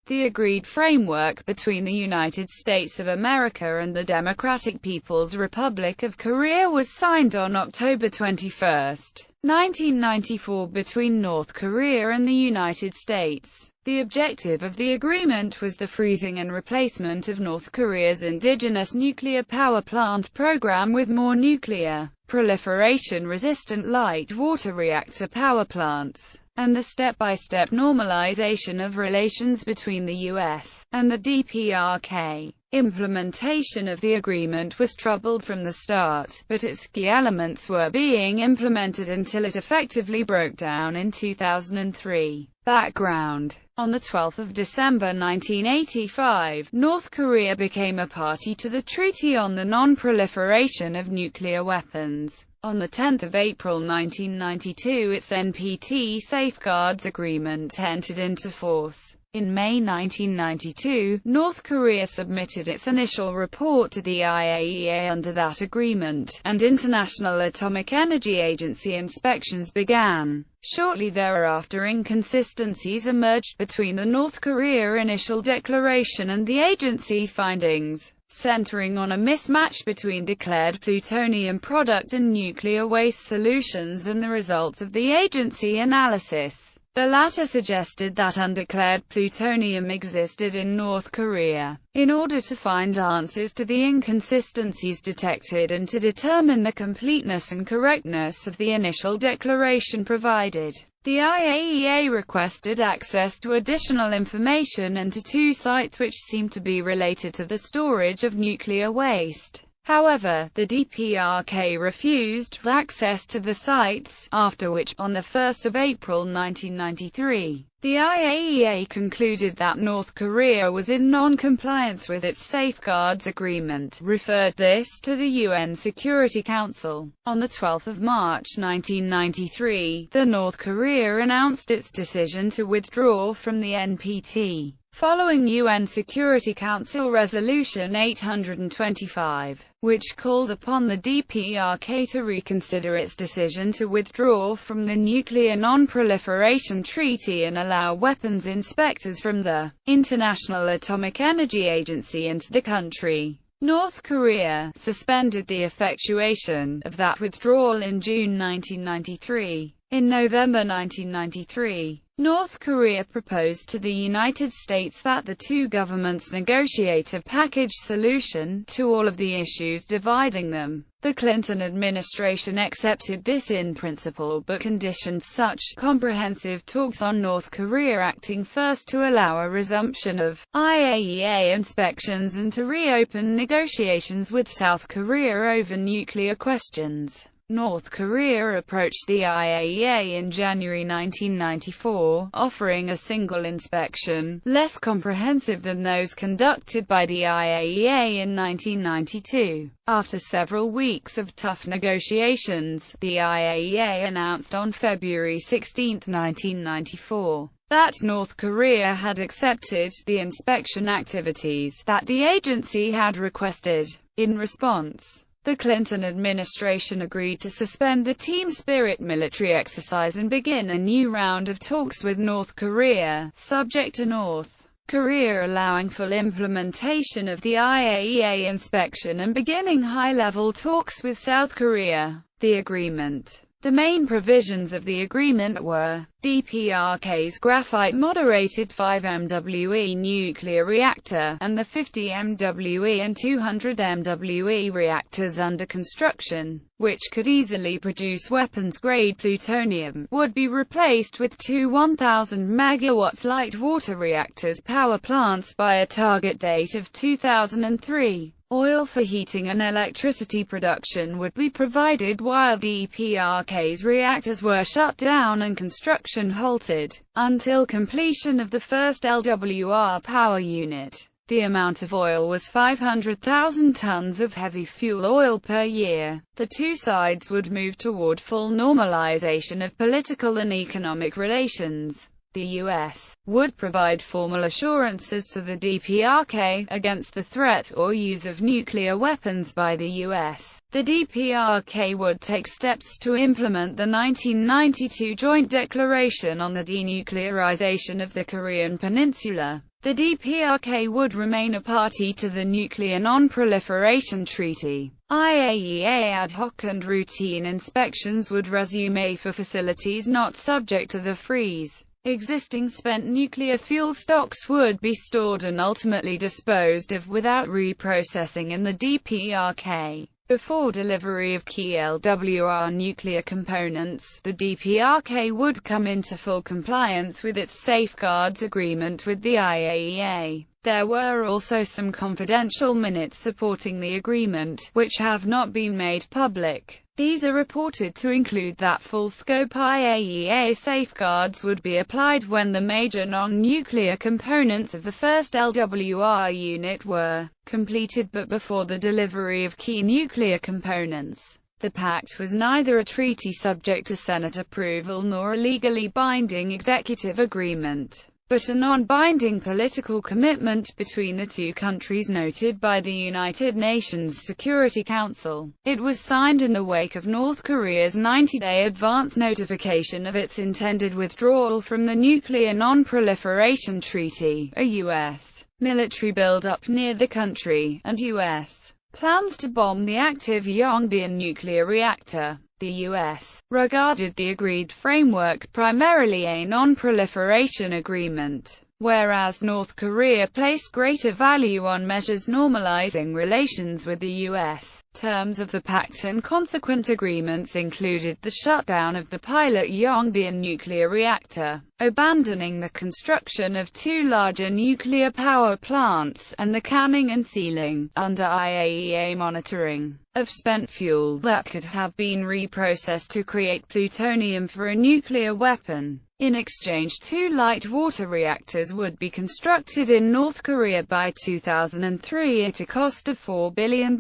The agreed framework between the United States of America and the Democratic People's Republic of Korea was signed on October 21, 1994 between North Korea and the United States. The objective of the agreement was the freezing and replacement of North Korea's indigenous nuclear power plant program with more nuclear proliferation-resistant light water reactor power plants, and the step-by-step normalization of relations between the U.S. and the DPRK. Implementation of the agreement was troubled from the start, but its key elements were being implemented until it effectively broke down in 2003. Background: on 12 December 1985, North Korea became a party to the Treaty on the Non-Proliferation of Nuclear Weapons. On 10 April 1992, its NPT Safeguards Agreement entered into force. In May 1992, North Korea submitted its initial report to the IAEA under that agreement, and International Atomic Energy Agency inspections began. Shortly thereafter, inconsistencies emerged between the North Korea initial declaration and the agency findings, centering on a mismatch between declared plutonium product and nuclear waste solutions and the results of the agency analysis. The latter suggested that undeclared plutonium existed in North Korea. In order to find answers to the inconsistencies detected and to determine the completeness and correctness of the initial declaration provided, the IAEA requested access to additional information and to two sites which seemed to be related to the storage of nuclear waste. However, the DPRK refused access to the sites, after which, on 1 April 1993, the IAEA concluded that North Korea was in non-compliance with its Safeguards Agreement, referred this to the UN Security Council. On 12 March 1993, the North Korea announced its decision to withdraw from the NPT. Following UN Security Council Resolution 825, which called upon the DPRK to reconsider its decision to withdraw from the Nuclear Non-Proliferation Treaty and allow weapons inspectors from the International Atomic Energy Agency into the country. North Korea suspended the effectuation of that withdrawal in June 1993. In November 1993, North Korea proposed to the United States that the two governments negotiate a package solution to all of the issues dividing them. The Clinton administration accepted this in principle but conditioned such comprehensive talks on North Korea acting first to allow a resumption of IAEA inspections and to reopen negotiations with South Korea over nuclear questions. North Korea approached the IAEA in January 1994, offering a single inspection, less comprehensive than those conducted by the IAEA in 1992. After several weeks of tough negotiations, the IAEA announced on February 16, 1994, that North Korea had accepted the inspection activities that the agency had requested. In response, the Clinton administration agreed to suspend the Team Spirit military exercise and begin a new round of talks with North Korea, subject to North Korea allowing full implementation of the IAEA inspection and beginning high-level talks with South Korea. The agreement. The main provisions of the agreement were: DPRK's graphite-moderated 5 MWe nuclear reactor, and the 50 MWe and 200 MWe reactors under construction, which could easily produce weapons-grade plutonium, would be replaced with two 1,000 MW light water reactors power plants by a target date of 2003. Oil for heating and electricity production would be provided while DPRK's reactors were shut down and construction halted, until completion of the first LWR power unit. The amount of oil was 500,000 tons of heavy fuel oil per year. The two sides would move toward full normalization of political and economic relations. The U.S. would provide formal assurances to the DPRK against the threat or use of nuclear weapons by the U.S. The DPRK would take steps to implement the 1992 Joint Declaration on the Denuclearization of the Korean Peninsula. The DPRK would remain a party to the Nuclear Non-Proliferation Treaty. IAEA ad hoc and routine inspections would resume for facilities not subject to the freeze. Existing spent nuclear fuel stocks would be stored and ultimately disposed of without reprocessing in the DPRK. Before delivery of key LWR nuclear components, the DPRK would come into full compliance with its safeguards agreement with the IAEA. There were also some confidential minutes supporting the agreement, which have not been made public. These are reported to include that full-scope IAEA safeguards would be applied when the major non-nuclear components of the first LWR unit were completed but before the delivery of key nuclear components. The pact was neither a treaty subject to Senate approval nor a legally binding executive agreement, but a non-binding political commitment between the two countries noted by the United Nations Security Council. It was signed in the wake of North Korea's 90-day advance notification of its intended withdrawal from the Nuclear Non-Proliferation Treaty, a U.S. military build-up near the country, and U.S. plans to bomb the active Yongbyon nuclear reactor. The U.S. regarded the agreed framework primarily a non-proliferation agreement, whereas North Korea placed greater value on measures normalizing relations with the U.S. Terms of the pact and consequent agreements included the shutdown of the pilot Yongbyon nuclear reactor, abandoning the construction of two larger nuclear power plants, and the canning and sealing, under IAEA monitoring, of spent fuel that could have been reprocessed to create plutonium for a nuclear weapon. In exchange, two light water reactors would be constructed in North Korea by 2003 at a cost of $4 billion,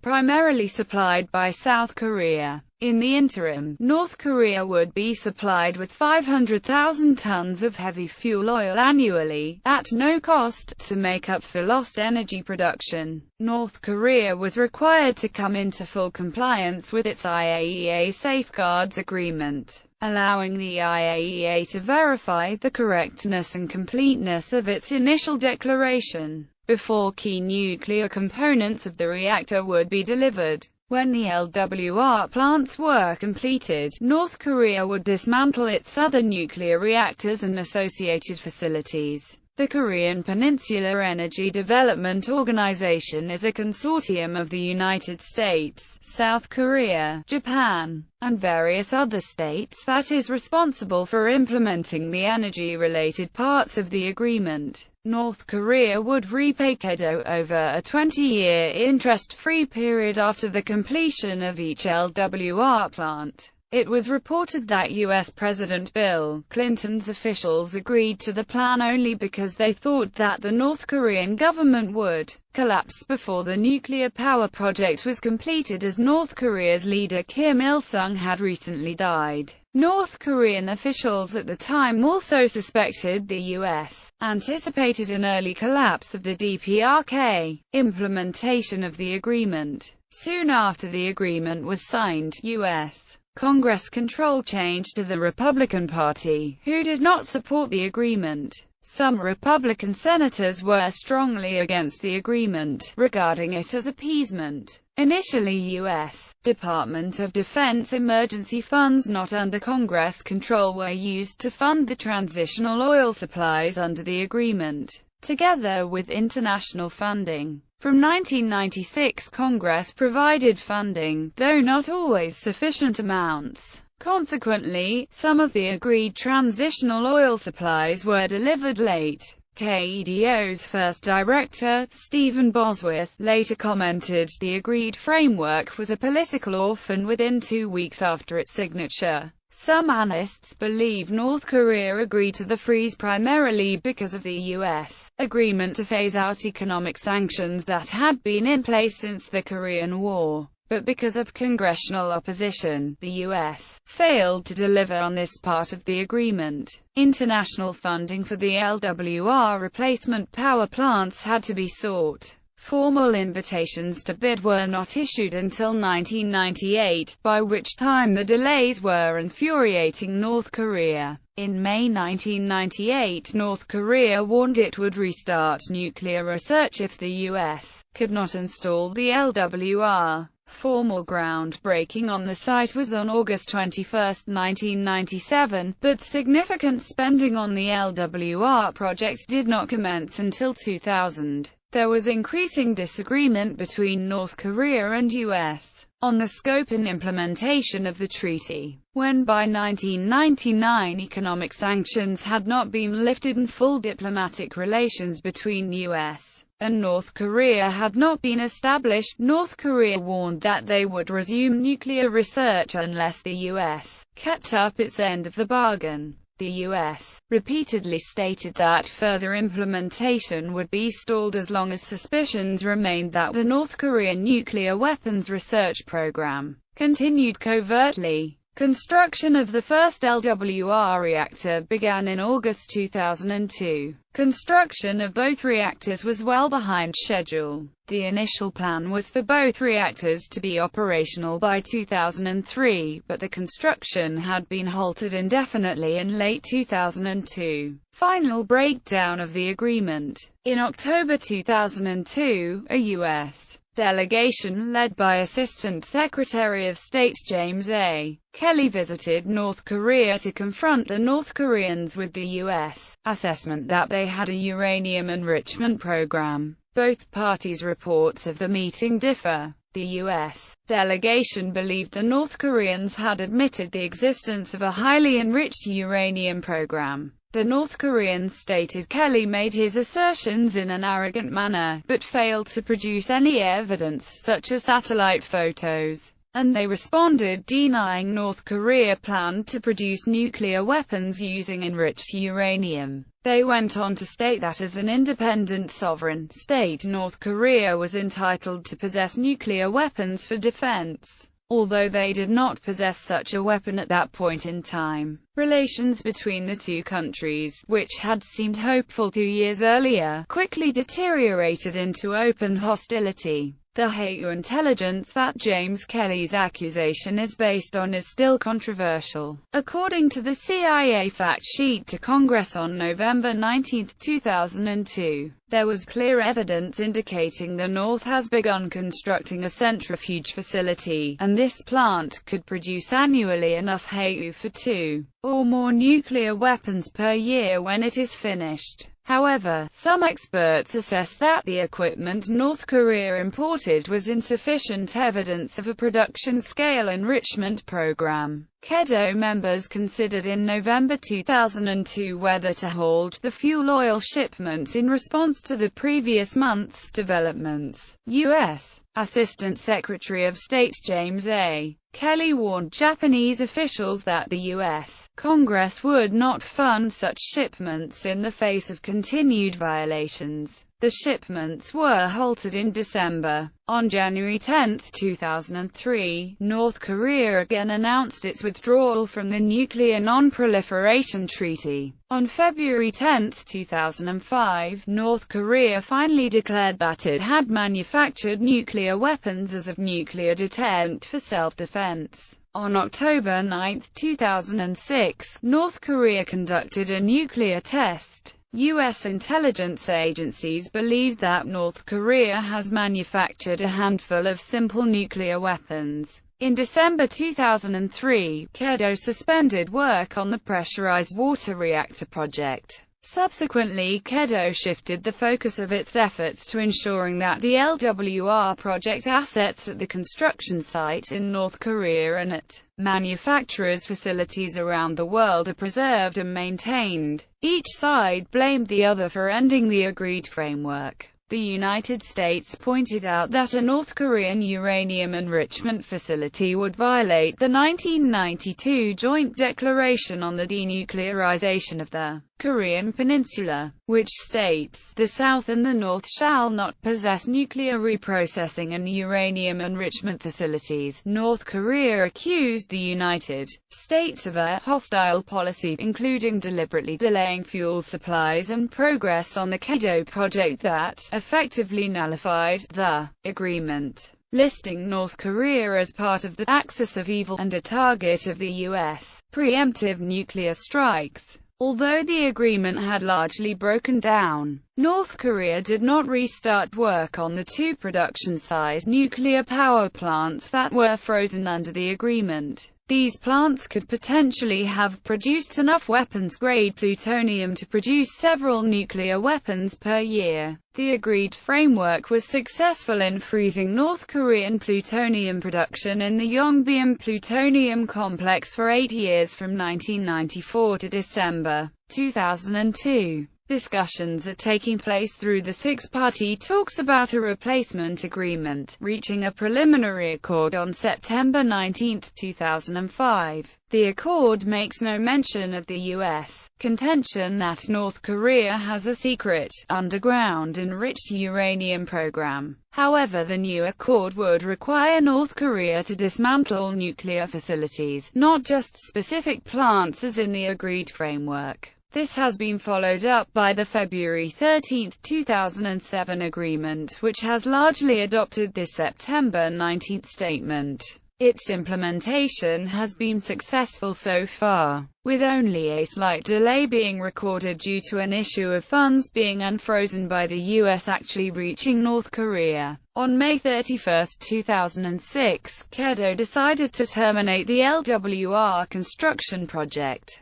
primarily supplied by South Korea. In the interim, North Korea would be supplied with 500,000 tons of heavy fuel oil annually, at no cost, to make up for lost energy production. North Korea was required to come into full compliance with its IAEA safeguards agreement, allowing the IAEA to verify the correctness and completeness of its initial declaration, before key nuclear components of the reactor would be delivered. When the LWR plants were completed, North Korea would dismantle its other nuclear reactors and associated facilities. The Korean Peninsula Energy Development Organization is a consortium of the United States, South Korea, Japan, and various other states that is responsible for implementing the energy-related parts of the agreement. North Korea would repay KEDO over a 20-year interest-free period after the completion of each LWR plant. It was reported that U.S. President Bill Clinton's officials agreed to the plan only because they thought that the North Korean government would collapse before the nuclear power project was completed, as North Korea's leader Kim Il-sung had recently died. North Korean officials at the time also suspected the U.S. anticipated an early collapse of the DPRK. Implementation of the agreement. Soon after the agreement was signed, U.S. Congress control changed to the Republican Party, who did not support the agreement. Some Republican senators were strongly against the agreement, regarding it as appeasement. Initially, U.S. Department of Defense emergency funds not under Congress control were used to fund the transitional oil supplies under the agreement, together with international funding. From 1996, Congress provided funding, though not always sufficient amounts. Consequently, some of the agreed transitional oil supplies were delivered late. KEDO's first director, Stephen Bosworth, later commented, "The agreed framework was a political orphan within 2 weeks after its signature." Some analysts believe North Korea agreed to the freeze primarily because of the U.S. agreement to phase out economic sanctions that had been in place since the Korean War. But because of congressional opposition, the U.S. failed to deliver on this part of the agreement. International funding for the LWR replacement power plants had to be sought. Formal invitations to bid were not issued until 1998, by which time the delays were infuriating North Korea. In May 1998, North Korea warned it would restart nuclear research if the U.S. could not install the LWR. Formal groundbreaking on the site was on August 21, 1997, but significant spending on the LWR project did not commence until 2000. There was increasing disagreement between North Korea and U.S. on the scope and implementation of the treaty. When by 1999 economic sanctions had not been lifted and full diplomatic relations between U.S. and North Korea had not been established, North Korea warned that they would resume nuclear research unless the U.S. kept up its end of the bargain. The U.S. repeatedly stated that further implementation would be stalled as long as suspicions remained that the North Korean nuclear weapons research program continued covertly. Construction of the first LWR reactor began in August 2002. Construction of both reactors was well behind schedule. The initial plan was for both reactors to be operational by 2003, but the construction had been halted indefinitely in late 2002. Final breakdown of the agreement. In October 2002, a U.S. delegation led by Assistant Secretary of State James A. Kelly visited North Korea to confront the North Koreans with the U.S. assessment that they had a uranium enrichment program. Both parties' reports of the meeting differ. The U.S. delegation believed the North Koreans had admitted the existence of a highly enriched uranium program. The North Koreans stated Kelly made his assertions in an arrogant manner, but failed to produce any evidence such as satellite photos, and they responded denying North Korea planned to produce nuclear weapons using enriched uranium. They went on to state that as an independent sovereign state, North Korea was entitled to possess nuclear weapons for defense, although they did not possess such a weapon at that point in time. Relations between the two countries, which had seemed hopeful 2 years earlier, quickly deteriorated into open hostility. The Hayu intelligence that James Kelly's accusation is based on is still controversial. According to the CIA fact sheet to Congress on November 19, 2002, there was clear evidence indicating the North has begun constructing a centrifuge facility, and this plant could produce annually enough Hayu for 2 or more nuclear weapons per year when it is finished. However, some experts assess that the equipment North Korea imported was insufficient evidence of a production-scale enrichment program. KEDO members considered in November 2002 whether to halt the fuel oil shipments in response to the previous month's developments. U.S. Assistant Secretary of State James A. Kelly warned Japanese officials that the U.S. Congress would not fund such shipments in the face of continued violations. The shipments were halted in December. On January 10, 2003, North Korea again announced its withdrawal from the Nuclear Non-Proliferation Treaty. On February 10, 2005, North Korea finally declared that it had manufactured nuclear weapons as a nuclear deterrent for self-defense. On October 9, 2006, North Korea conducted a nuclear test. U.S. intelligence agencies believe that North Korea has manufactured a handful of simple nuclear weapons. In December 2003, KEDO suspended work on the pressurized water reactor project. Subsequently, KEDO shifted the focus of its efforts to ensuring that the LWR project assets at the construction site in North Korea and at manufacturers' facilities around the world are preserved and maintained. Each side blamed the other for ending the agreed framework. The United States pointed out that a North Korean uranium enrichment facility would violate the 1992 Joint Declaration on the Denuclearization of the Korean Peninsula, which states, "The South and the North shall not possess nuclear reprocessing and uranium enrichment facilities." North Korea accused the United States of a hostile policy, including deliberately delaying fuel supplies and progress on the KEDO project that effectively nullified the agreement, listing North Korea as part of the axis of evil and a target of the U.S. preemptive nuclear strikes. Although the agreement had largely broken down, North Korea did not restart work on the two production-size nuclear power plants that were frozen under the agreement. These plants could potentially have produced enough weapons-grade plutonium to produce several nuclear weapons per year. The agreed framework was successful in freezing North Korean plutonium production in the Yongbyon plutonium complex for 8 years from 1994 to December 2002. Discussions are taking place through the six-party talks about a replacement agreement, reaching a preliminary accord on September 19, 2005. The accord makes no mention of the U.S. contention that North Korea has a secret, underground enriched uranium program. However, the new accord would require North Korea to dismantle nuclear facilities, not just specific plants as in the agreed framework. This has been followed up by the February 13, 2007 agreement, which has largely adopted this September 19 statement. Its implementation has been successful so far, with only a slight delay being recorded due to an issue of funds being unfrozen by the U.S. actually reaching North Korea. On May 31, 2006, KEDO decided to terminate the LWR construction project.